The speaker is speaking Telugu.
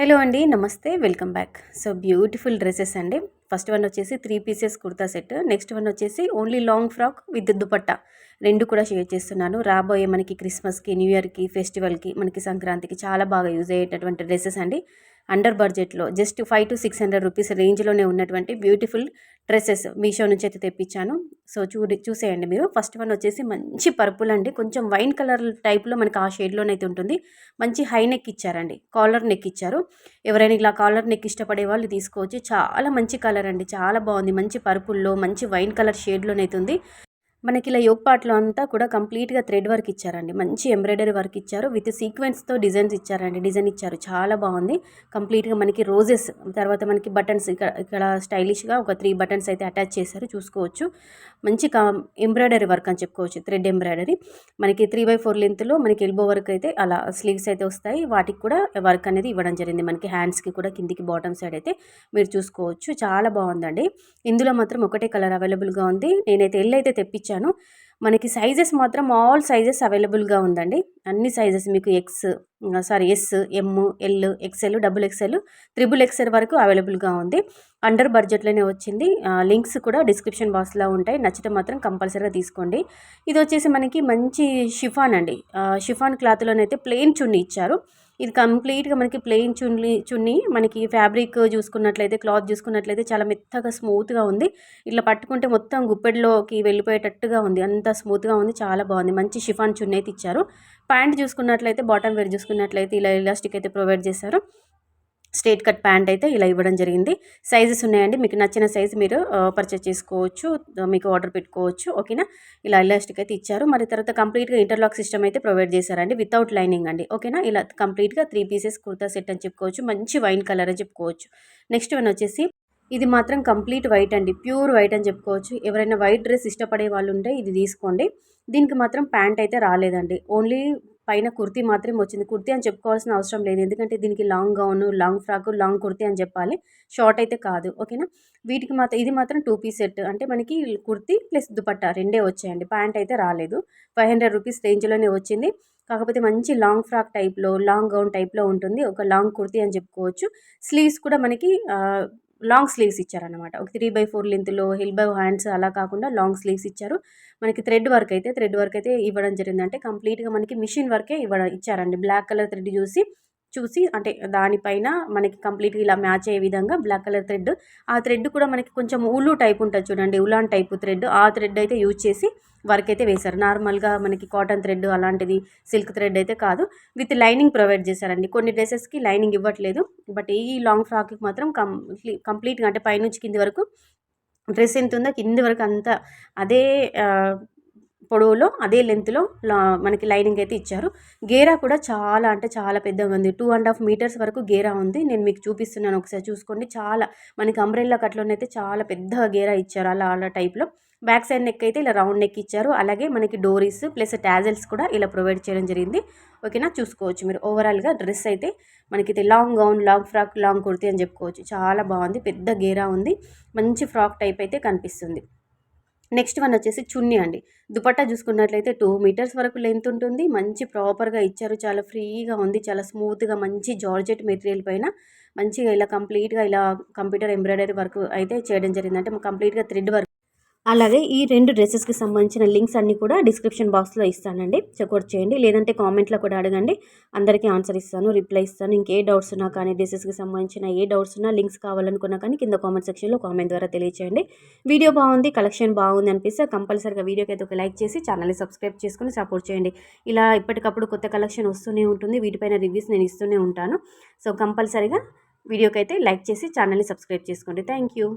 హలో అండి, నమస్తే, welcome back. So beautiful dresses అండి. ఫస్ట్ వన్ వచ్చేసి 3 pieces kurta set. Next one వచ్చేసి only long frock with dupatta. రెండు కూడా షేర్ చేస్తున్నాను. రాబోయే మనకి క్రిస్మస్కి, న్యూ ఇయర్కి, ఫెస్టివల్కి, మనకి సంక్రాంతికి చాలా బాగా యూజ్ అయ్యేటటువంటి డ్రెస్సెస్ అండి. అండర్ బడ్జెట్లో జస్ట్ 500 to 600 రూపీస్ రేంజ్లోనే ఉన్నటువంటి బ్యూటిఫుల్ డ్రెస్సెస్ మీషో నుంచి అయితే తెప్పించాను. సో చూసేయండి మీరు. ఫస్ట్ వన్ వచ్చేసి మంచి పర్పుల్ అండి, కొంచెం వైన్ కలర్ టైప్లో మనకి ఆ షేడ్లోనైతే ఉంటుంది. మంచి హై నెక్ ఇచ్చారండి, కాలర్ నెక్ ఇచ్చారు. ఎవరైనా ఇలా కాలర్ నెక్ ఇష్టపడే వాళ్ళు తీసుకోవచ్చు. చాలా మంచి కలర్ అండి, చాలా బాగుంది. మంచి పర్పుల్లో మంచి వైన్ కలర్ షేడ్లోనైతే ఉంది. మనకి ఇలా యోగ్ పార్ట్లో అంతా కూడా కంప్లీట్గా థ్రెడ్ వర్క్ ఇచ్చారండి. మంచి ఎంబ్రాయిడరీ వర్క్ ఇచ్చారు, విత్ సీక్వెన్స్తో డిజైన్స్ ఇచ్చారండి. డిజైన్ ఇచ్చారు, చాలా బాగుంది. కంప్లీట్గా మనకి రోజెస్, తర్వాత మనకి బటన్స్ ఇక్కడ స్టైలిష్గా ఒక 3 బటన్స్ అయితే అటాచ్ చేశారు, చూసుకోవచ్చు. మంచి ఎంబ్రాయిడరీ వర్క్ అని చెప్పుకోవచ్చు, థ్రెడ్ ఎంబ్రాయిడరీ. మనకి 3/4 లెంత్లో మనకి ఎల్బో వర్క్ అయితే అలా స్లీవ్స్ అయితే వస్తాయి. వాటికి కూడా వర్క్ అనేది ఇవ్వడం జరిగింది. మనకి హ్యాండ్స్కి కూడా కిందికి బాటమ్ సైడ్ అయితే మీరు చూసుకోవచ్చు. చాలా బాగుందండి. ఇందులో మాత్రం ఒకటే కలర్ అవైలబుల్గా ఉంది. నేనైతే ఎల్ అయితే తెప్పించాను. మనకి సైజెస్ మాత్రం ఆల్ సైజెస్ అవైలబుల్గా ఉందండి. అన్ని సైజెస్ మీకు ఎస్, ఎమ్, ఎల్, ఎక్స్ఎల్, XXL, XXL వరకు అవైలబుల్గా ఉంది. అండర్ బడ్జెట్లోనే వచ్చింది. లింక్స్ కూడా డిస్క్రిప్షన్ బాక్స్లో ఉంటాయి. నచ్చితే మాత్రం కంపల్సరీగా తీసుకోండి. ఇది వచ్చేసి మనకి మంచి షిఫాన్ అండి. షిఫాన్ క్లాత్లోనైతే ప్లెయిన్ చున్నీ ఇచ్చారు. ఇది కంప్లీట్గా మనకి ప్లెయిన్ చున్నీ మనకి ఫ్యాబ్రిక్ చూసుకున్నట్లయితే, క్లాత్ చూసుకున్నట్లయితే చాలా మెత్తగా స్మూత్గా ఉంది. ఇట్లా పట్టుకుంటే మొత్తం గుప్పెడ్లోకి వెళ్ళిపోయేటట్టుగా ఉంది, అంత స్మూత్గా ఉంది, చాలా బాగుంది. మంచి షిఫాన్ చున్నీ అయితే ఇచ్చారు. ప్యాంట్ చూసుకున్నట్లయితే, బాటమ్ వేర్ చూసుకున్నట్లయితే ఇలా ఎలాస్టిక్ అయితే ప్రొవైడ్ చేశారు. స్ట్రేట్ కట్ ప్యాంట్ అయితే ఇలా ఇవ్వడం జరిగింది. సైజెస్ ఉన్నాయండి, మీకు నచ్చిన సైజు మీరు పర్చేస్ చేసుకోవచ్చు, మీకు ఆర్డర్ పెట్టుకోవచ్చు. ఓకేనా. ఇలా ఎలాస్టిక్ అయితే ఇచ్చారు. మరి తర్వాత కంప్లీట్గా ఇంటర్లాక్ సిస్టమ్ అయితే ప్రొవైడ్ చేశారండి, వితౌట్ లైనింగ్ అండి. ఓకేనా. ఇలా కంప్లీట్గా 3 పీసెస్ కుర్తా సెట్ అని చెప్పుకోవచ్చు. మంచి వైన్ కలర్ అని చెప్పుకోవచ్చు. నెక్స్ట్ వన్ వచ్చేసి ఇది మాత్రం కంప్లీట్ వైట్ అండి, ప్యూర్ వైట్ అని చెప్పుకోవచ్చు. ఎవరైనా వైట్ డ్రెస్ ఇష్టపడే వాళ్ళు ఉంటే ఇది తీసుకోండి. దీనికి మాత్రం ప్యాంట్ అయితే రాలేదండి, ఓన్లీ పైన కుర్తీ మాత్రమే వచ్చింది. కుర్తీ అని చెప్పుకోవాల్సిన అవసరం లేదు, ఎందుకంటే దీనికి long gown, long frock, long kurti అని చెప్పాలి, షార్ట్ అయితే కాదు. ఓకేనా. వీటికి మాత్రం ఇది మాత్రం 2 పీస్ సెట్, అంటే మనకి కుర్తీ ప్లస్ దుపట్టా రెండే వచ్చాయండి. ప్యాంట్ అయితే రాలేదు. 500 రూపీస్ రేంజ్లోనే వచ్చింది. కాకపోతే మంచి లాంగ్ ఫ్రాక్ టైప్లో, లాంగ్ గౌన్ టైప్లో ఉంటుంది. ఒక లాంగ్ కుర్తీ అని చెప్పుకోవచ్చు. స్లీవ్స్ కూడా మనకి లాంగ్ స్లీవ్స్ ఇచ్చారనమాట. ఒక 3/4 లెంత్లో ఎల్బో హ్యాండ్స్ అలా కాకుండా లాంగ్ స్లీవ్స్ ఇచ్చారు. మనకి థ్రెడ్ వర్క్ అయితే ఇవ్వడం జరిగింది. అంటే కంప్లీట్గా మనకి మిషన్ వర్కే ఇచ్చారండి. బ్లాక్ కలర్ థ్రెడ్ చూసి అంటే దానిపైన మనకి కంప్లీట్గా ఇలా మ్యాచ్ అయ్యే విధంగా బ్లాక్ కలర్ థ్రెడ్. ఆ థ్రెడ్ కూడా మనకి కొంచెం ఉలు టైప్ ఉంటుంది చూడండి, ఉలాన్ టైపు థ్రెడ్. ఆ థ్రెడ్ అయితే యూజ్ చేసి వర్క్ అయితే వేశారు. నార్మల్గా మనకి కాటన్ థ్రెడ్ అలాంటిది, సిల్క్ థ్రెడ్ అయితే కాదు. విత్ లైనింగ్ ప్రొవైడ్ చేశారండి. కొన్ని డ్రెస్సెస్కి లైనింగ్ ఇవ్వట్లేదు, బట్ ఈ లాంగ్ ఫ్రాక్కి మాత్రం కంప్లీట్గా అంటే పైనుంచి కింది వరకు డ్రెస్ ఎంత ఉందో కింది వరకు అంతా అదే పొడవులో, అదే లెంత్లో మనకి లైనింగ్ అయితే ఇచ్చారు. గేరా కూడా చాలా అంటే చాలా పెద్దగా ఉంది, 2.5 మీటర్స్ వరకు గేరా ఉంది. నేను మీకు చూపిస్తున్నాను, ఒకసారి చూసుకోండి. చాలా మనకి అంబ్రెల్లా కట్లోనైతే చాలా పెద్దగా గేరా ఇచ్చారు, అలా టైప్లో. బ్యాక్ సైడ్ నెక్ అయితే ఇలా రౌండ్ నెక్ ఇచ్చారు. అలాగే మనకి డోరీస్ ప్లస్ టాజల్స్ కూడా ఇలా ప్రొవైడ్ చేయడం జరిగింది. ఓకేనా. చూసుకోవచ్చు మీరు. ఓవరాల్గా డ్రెస్ అయితే మనకి long gown, long frock, long kurti అని చెప్పుకోవచ్చు. చాలా బాగుంది, పెద్ద గేరా ఉంది, మంచి ఫ్రాక్ టైప్ అయితే కనిపిస్తుంది. నెక్స్ట్ వన్ వచ్చేసి చున్నీ అండి. దుపట్టా చూసుకున్నట్లయితే 2 మీటర్స్ వరకు లెంత్ ఉంటుంది. మంచి ప్రాపర్గా ఇచ్చారు, చాలా ఫ్రీగా ఉంది, చాలా స్మూత్గా మంచి జార్జెట్ మెటీరియల్ పైన మంచిగా ఇలా కంప్లీట్గా ఇలా కంప్యూటర్ ఎంబ్రాయిడరీ వర్క్ అయితే చేయడం జరిగింది. అంటే కంప్లీట్గా థ్రెడ్ వర్క్. అలాగే ఈ 2 డ్రెస్సెస్కి సంబంధించిన లింక్స్ అన్నీ కూడా డిస్క్రిప్షన్ బాక్స్లో ఇస్తానండి, చెక్అవుట్ చేయండి. లేదంటే కామెంట్లో కూడా అడగండి, అందరికీ ఆన్సర్ ఇస్తాను, రిప్లై ఇస్తాను. ఇంకే డౌట్స్ ఉన్నా కానీ, డ్రెస్సెస్కి సంబంధించిన ఏ డౌట్స్ ఉన్నా, లింక్స్ కావాలనుకున్నా కానీ కింద కామెంట్ సెక్షన్లో కామెంట్ ద్వారా తెలియచేయండి. వీడియో బాగుంది, కలెక్షన్ బాగుంది అనిపిస్తే కంపల్సరీగా వీడియోకి అయితే ఒక లైక్ చేసి ఛానల్ని సబ్స్క్రైబ్ చేసుకుని సపోర్ట్ చేయండి. ఇలా ఇప్పటికప్పుడు కొత్త కలెక్షన్ వస్తూనే ఉంటుంది, వీటిపైన రివ్యూస్ నేను ఇస్తూనే ఉంటాను. సో కంపల్సరీగా వీడియోకి అయితే లైక్ చేసి ఛానల్ని సబ్స్క్రైబ్ చేసుకోండి. Thank you.